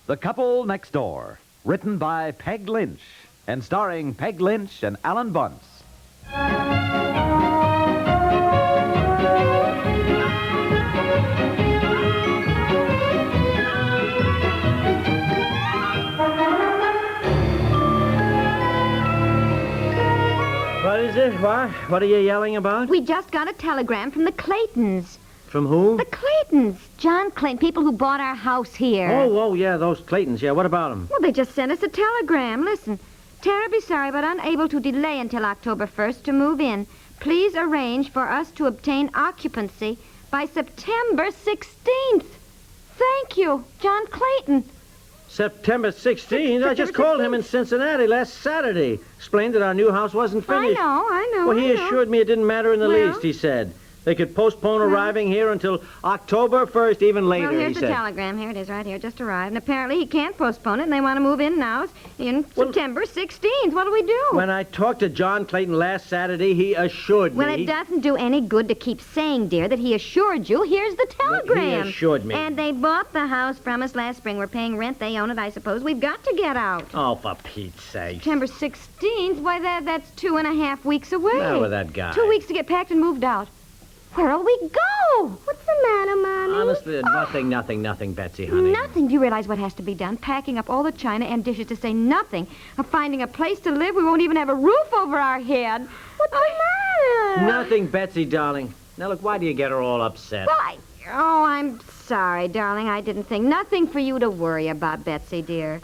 The Couple Next Door, written by Peg Lynch and starring Peg Lynch and Alan Bunce. What is it? What are you yelling about? We just got a telegram from the Claytons. From who? The Claytons. John Clayton, people who bought our house here. Oh, yeah, those Claytons. Yeah, what about them? Well, they just sent us a telegram. Listen. Terribly sorry, but unable to delay until October 1st to move in. Please arrange for us to obtain occupancy by September 16th. Thank you, John Clayton. September 16th? I just called him in Cincinnati last Saturday. Explained that our new house wasn't finished. I know. Well, he assured me it didn't matter in the least, he said. They could postpone arriving here until October 1st, even later, Well, here's he the said. telegram. Here it is, right here. Just arrived. And apparently he can't postpone it, and they want to move in now in September 16th. What do we do? When I talked to John Clayton last Saturday, he assured me... Well, it doesn't do any good to keep saying, dear, that he assured you. Here's the telegram. He assured me. And they bought the house from us last spring. We're paying rent. They own it, I suppose. We've got to get out. Oh, for Pete's sake. September 16th? Why, that's 2.5 weeks away. What's with that guy? 2 weeks to get packed and moved out. Where'll we go? What's the matter, Mommy? Honestly, nothing, Betsy, honey. Nothing. Do you realize what has to be done? Packing up all the china and dishes, to say nothing of finding a place to live. We won't even have a roof over our head. What's the matter? Nothing, Betsy, darling. Now, look, why do you get her all upset? Well, I'm sorry, darling. I didn't think. Nothing for you to worry about, Betsy, dear.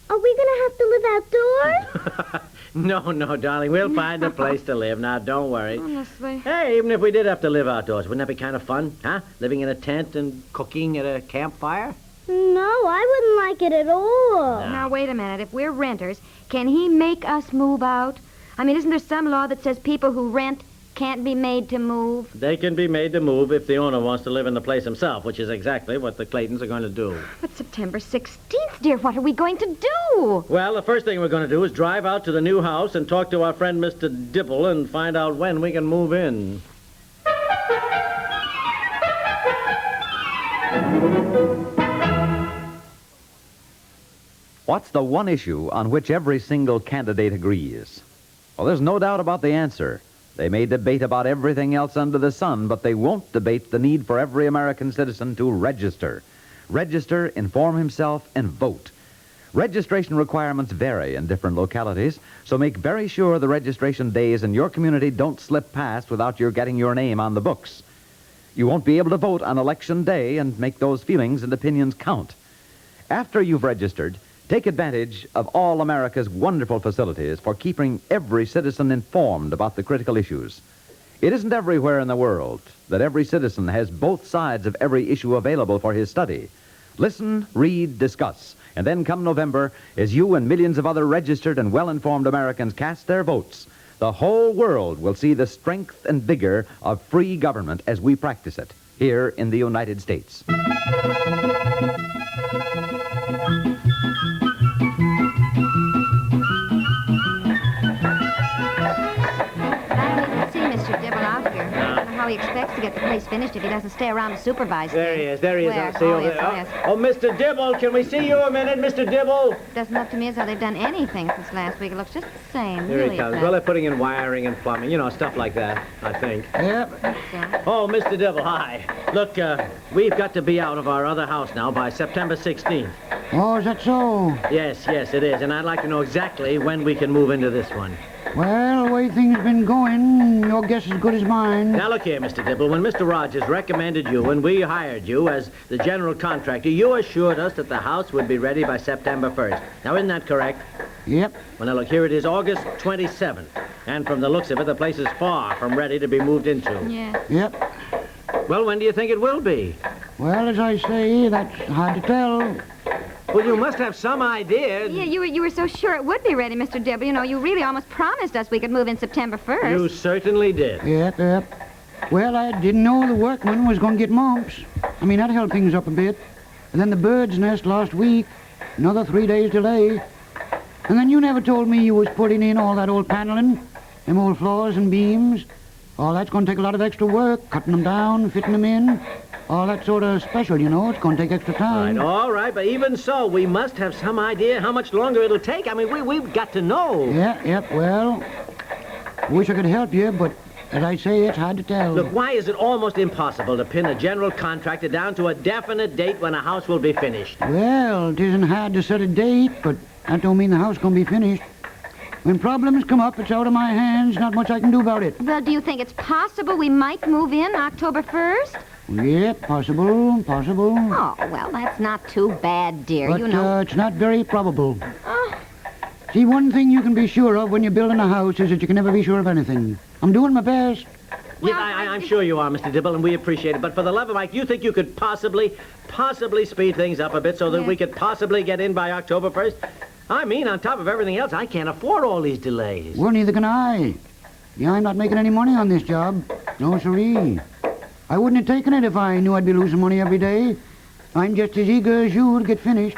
Are we going to have to live outdoors? No, darling. We'll find a place to live. Now, don't worry. Honestly. Hey, even if we did have to live outdoors, wouldn't that be kind of fun, huh? Living in a tent and cooking at a campfire? No, I wouldn't like it at all. Now, wait a minute. If we're renters, can he make us move out? I mean, isn't there some law that says people who rent can't be made to move? They can be made to move if the owner wants to live in the place himself, which is exactly what the Claytons are going to do. But September 16th, dear, what are we going to do? Well, the first thing we're going to do is drive out to the new house and talk to our friend Mr. Dibble and find out when we can move in. What's the one issue on which every single candidate agrees? Well, there's no doubt about the answer. They may debate about everything else under the sun, but they won't debate the need for every American citizen to register. Register, inform himself, and vote. Registration requirements vary in different localities, so make very sure the registration days in your community don't slip past without your getting your name on the books. You won't be able to vote on Election Day and make those feelings and opinions count. After you've registered, take advantage of all America's wonderful facilities for keeping every citizen informed about the critical issues. It isn't everywhere in the world that every citizen has both sides of every issue available for his study. Listen, read, discuss, and then come November, as you and millions of other registered and well-informed Americans cast their votes, the whole world will see the strength and vigor of free government as we practice it here in the United States. How he expects to get the place finished if he doesn't stay around to supervise. There he is. Where? I'll see you over Yes, there. yes. Oh, Mr. Dibble, can we see you a minute, Mr. Dibble? Doesn't look to me as though they've done anything since last week. It looks just the same. Here really he comes. does. Well, they're putting in wiring and plumbing, stuff like that, I think. Yep. Oh, Mr. Dibble, hi. Look, we've got to be out of our other house now by September 16th. Oh, is that so? Yes, it is. And I'd like to know exactly when we can move into this one. Well, the way things have been going, your guess is as good as mine. Now, look here, Mr. Dibble. When Mr. Rogers recommended you and we hired you as the general contractor, you assured us that the house would be ready by September 1st. Now, isn't that correct? Yep. Well, now, look, here it is August 27th. And from the looks of it, the place is far from ready to be moved into. Yeah. Yep. Well, when do you think it will be? Well, as I say, that's hard to tell. Well, you must have some idea. Yeah, you were so sure it would be ready, Mr. Dibble. You really almost promised us we could move in September 1st. You certainly did. Yep. Well, I didn't know the workman was going to get mumps. I mean, that held things up a bit. And then the bird's nest last week. Another 3 days delay. And then you never told me you was putting in all that old paneling, them old floors and beams. All that's going to take a lot of extra work, cutting them down, fitting them in. all that sort of special, you know. It's going to take extra time. All right, but even so, we must have some idea how much longer it'll take. I mean, we've got to know. Yeah, well, wish I could help you, but as I say, it's hard to tell. Look, why is it almost impossible to pin a general contractor down to a definite date when a house will be finished? Well, it isn't hard to set a date, but that don't mean the house going to be finished. When problems come up, it's out of my hands. Not much I can do about it. Well, do you think it's possible we might move in October 1st? Yeah, possible. Oh, well, that's not too bad, dear. But you know. It's not very probable. See, one thing you can be sure of when you're building a house is that you can never be sure of anything. I'm doing my best. Yeah, I'm sure you are, Mr. Dibble, and we appreciate it. But for the love of Mike, you think you could possibly speed things up a bit so that we could possibly get in by October 1st? I mean, on top of everything else, I can't afford all these delays. Well, neither can I. Yeah, I'm not making any money on this job. No, siree. I wouldn't have taken it if I knew I'd be losing money every day. I'm just as eager as you to get finished.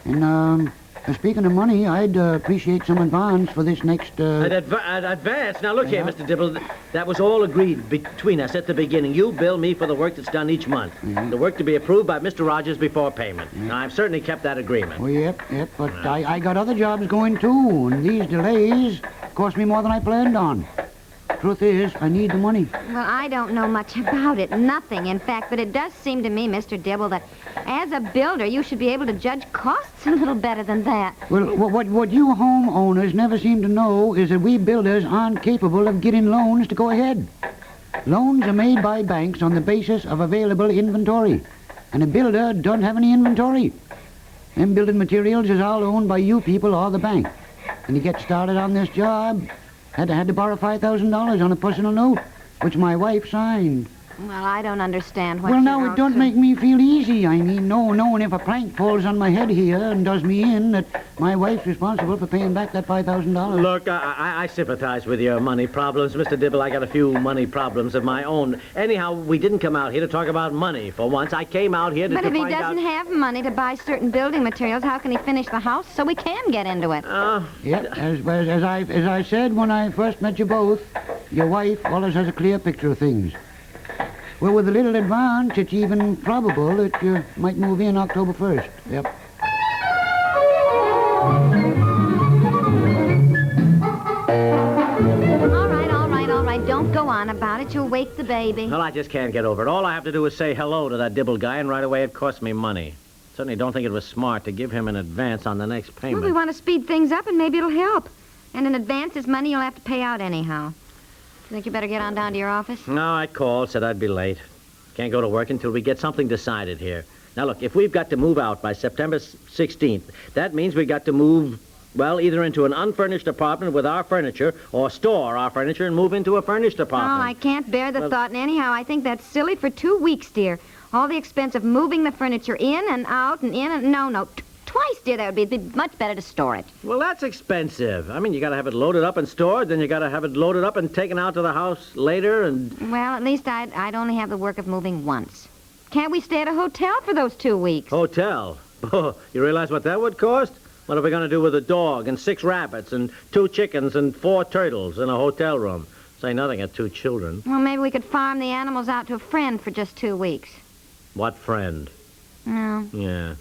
And, speaking of money, I'd appreciate some advance for this next, Advance? Now, look here, Mr. Dibble. That was all agreed between us at the beginning. You bill me for the work that's done each month. The work to be approved by Mr. Rogers before payment. Now, I've certainly kept that agreement. Well, yep, but I got other jobs going, too, and these delays cost me more than I planned on. Truth is, I need the money. Well, I don't know much about it. Nothing, in fact. But it does seem to me, Mr. Dibble, that as a builder, you should be able to judge costs a little better than that. Well, what you homeowners never seem to know is that we builders aren't capable of getting loans to go ahead. Loans are made by banks on the basis of available inventory. And a builder doesn't have any inventory. Them building materials is all owned by you people or the bank. And to get started on this job, had to borrow $5,000 on a personal note, which my wife signed. Well, I don't understand what Well, now, you're it don't make me feel easy. I mean, knowing if a plank falls on my head here and does me in, that my wife's responsible for paying back that $5,000. Look, I sympathize with your money problems, Mr. Dibble. I got a few money problems of my own. Anyhow, we didn't come out here to talk about money for once. I came out here to But if find he doesn't have money to buy certain building materials, how can he finish the house so we can get into it? Yep, as I said when I first met you both, your wife always has a clear picture of things. Well, with a little advance, it's even probable that you might move in October 1st. Yep. All right. Don't go on about it. You'll wake the baby. Well, I just can't get over it. All I have to do is say hello to that Dibble guy, and right away it costs me money. Certainly don't think it was smart to give him an advance on the next payment. Well, we want to speed things up, and maybe it'll help. And in advance is money you'll have to pay out anyhow. Think you better get on down to your office? No, I called, said I'd be late. Can't go to work until we get something decided here. Now, look, if we've got to move out by September 16th, that means we've got to move, well, either into an unfurnished apartment with our furniture or store our furniture and move into a furnished apartment. Oh, I can't bear the thought. And anyhow, I think that's silly for 2 weeks, dear. All the expense of moving the furniture in and out and in and... No. Twice, dear, that would be. It'd be much better to store it. Well, that's expensive. I mean, you got to have it loaded up and stored, then you got to have it loaded up and taken out to the house later, and... Well, at least I'd only have the work of moving once. Can't we stay at a hotel for those 2 weeks? Hotel? Oh, you realize what that would cost? What are we going to do with a dog and 6 rabbits and 2 chickens and 4 turtles in a hotel room? Say nothing of 2 children. Well, maybe we could farm the animals out to a friend for just 2 weeks. What friend? No. Yeah.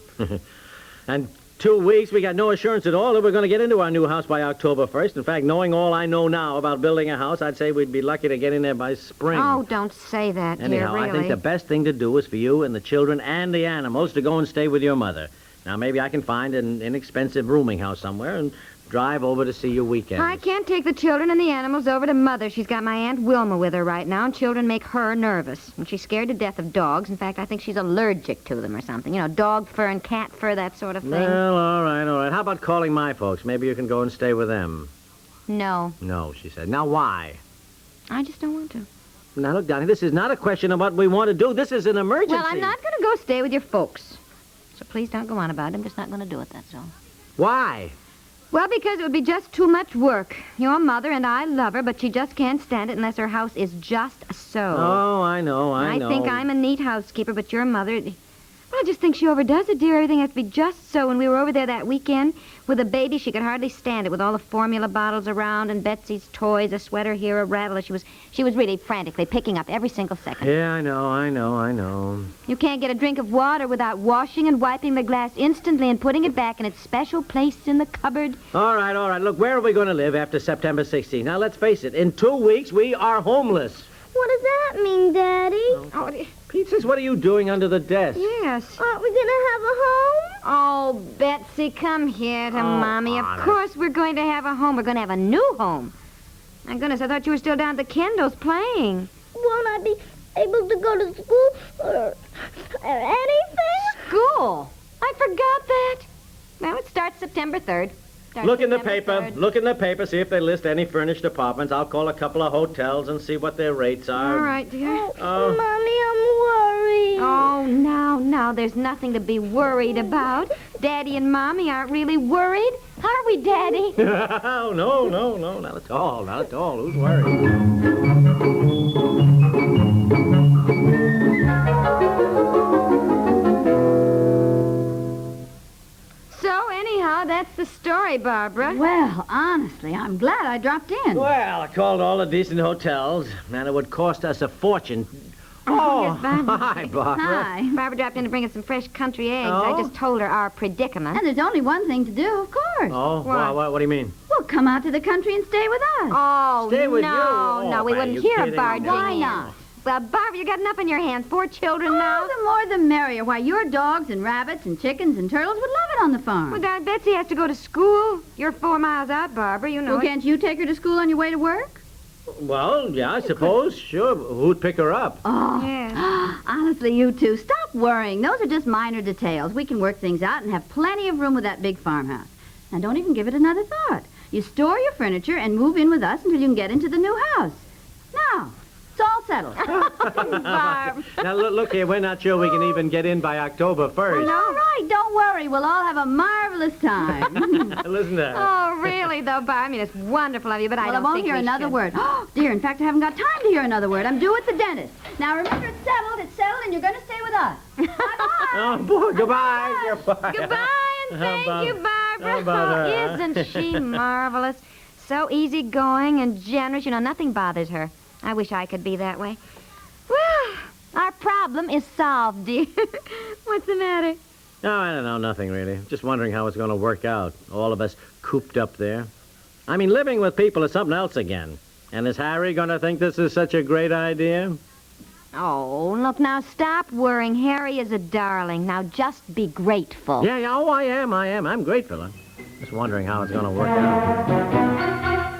And 2 weeks, we got no assurance at all that we're going to get into our new house by October 1st. In fact, knowing all I know now about building a house, I'd say we'd be lucky to get in there by spring. Oh, don't say that, dear, Anyhow, really. I think the best thing to do is for you and the children and the animals to go and stay with your mother. Now, maybe I can find an inexpensive rooming house somewhere and drive over to see you weekends. I can't take the children and the animals over to Mother. She's got my Aunt Wilma with her right now, and children make her nervous. And she's scared to death of dogs. In fact, I think she's allergic to them or something. You know, dog fur and cat fur, that sort of thing. Well, all right. How about calling my folks? Maybe you can go and stay with them. No. No, she said. Now, why? I just don't want to. Now, look, Donnie, this is not a question of what we want to do. This is an emergency. Well, I'm not going to go stay with your folks. So please don't go on about it. I'm just not going to do it, that's all. Why? Well, because it would be just too much work. Your mother and I love her, but she just can't stand it unless her house is just so. Oh, I know. I think I'm a neat housekeeper, but your mother... I just think she overdoes it, dear. Everything has to be just so. When we were over there that weekend with the baby, she could hardly stand it with all the formula bottles around and Betsy's toys, a sweater here, a rattler. She was really frantically picking up every single second. Yeah, I know. You can't get a drink of water without washing and wiping the glass instantly and putting it back in its special place in the cupboard. All right. Look, where are we going to live after September 16th? Now, let's face it. In 2 weeks, we are homeless. What does that mean, Daddy? Oh, Pete says, what are you doing under the desk? yes. Aren't we going to have a home? Oh, Betsy, come here to Mommy. Of honest. course we're going to have a home. We're going to have a new home. My goodness, I thought you were still down at the Kendalls playing. Won't I be able to go to school or anything? School? I forgot that. Well, it starts September 3rd. Look in the paper, see if they list any furnished apartments. I'll call a couple of hotels and see what their rates are. All right, dear. Mommy, I'm worried. Oh, now, there's nothing to be worried about. Daddy and Mommy aren't really worried. Are we, Daddy? Oh, no, not at all. Who's worried? So, anyhow, that's the story, Barbara. Well, honestly, I'm glad I dropped in. Well, I called all the decent hotels, and it would cost us a fortune. Yes, Barbara. Hi, Barbara. Hi. Barbara dropped in to bring us some fresh country eggs. Oh? I just told her our predicament. And there's only one thing to do, of course. Oh, What? what do you mean? Well, come out to the country and stay with us. Oh, Stay with you? no, Oh, we man, wouldn't you hear kidding of barging me? Why in. not? Well, Barbara, you got enough in your hands. 4 children now. Oh, the more the merrier. Why, your dogs and rabbits and chickens and turtles would love it on the farm. Well, Dad, Betsy has to go to school. You're 4 miles out, Barbara. You know Well, it. can't you take her to school on your way to work? Well, yeah, I suppose. Sure. Who'd pick her up? Oh, Yes. honestly, you two, stop worrying. Those are just minor details. We can work things out and have plenty of room with that big farmhouse. Now, don't even give it another thought. You store your furniture and move in with us until you can get into the new house. Now, it's all settled. Barb. Now, look here. We're not sure we can even get in by October 1st. All right, don't worry. We'll all have a marvelous time. Listen to her. Oh, really, though, Barb? I mean, it's wonderful of you, but I Well, I don't won't think hear we another should. word. Oh, dear, in fact, I haven't got time to hear another word. I'm due at the dentist. Now, remember, it's settled, and you're going to stay with us. Bye-bye. Oh, boy. Goodbye. Goodbye, and How thank about- you, Barbara. how about her? Isn't she marvelous? So easygoing and generous. You know, nothing bothers her. I wish I could be that way. Well, our problem is solved, dear. What's the matter? No, I don't know. Nothing, really. Just wondering how it's going to work out. All of us cooped up there. I mean, living with people is something else again. And is Harry going to think this is such a great idea? Oh, look, now stop worrying. Harry is a darling. Now just be grateful. Yeah. Oh, I am. I'm grateful. I'm just wondering how it's going to work out.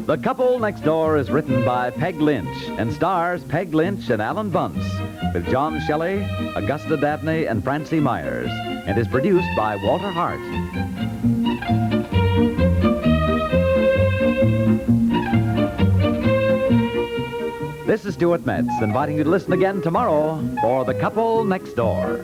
The Couple Next Door is written by Peg Lynch and stars Peg Lynch and Alan Bunce with John Shelley, Augusta Dabney, and Francie Myers, and is produced by Walter Hart. This is Stuart Metz, inviting you to listen again tomorrow for The Couple Next Door.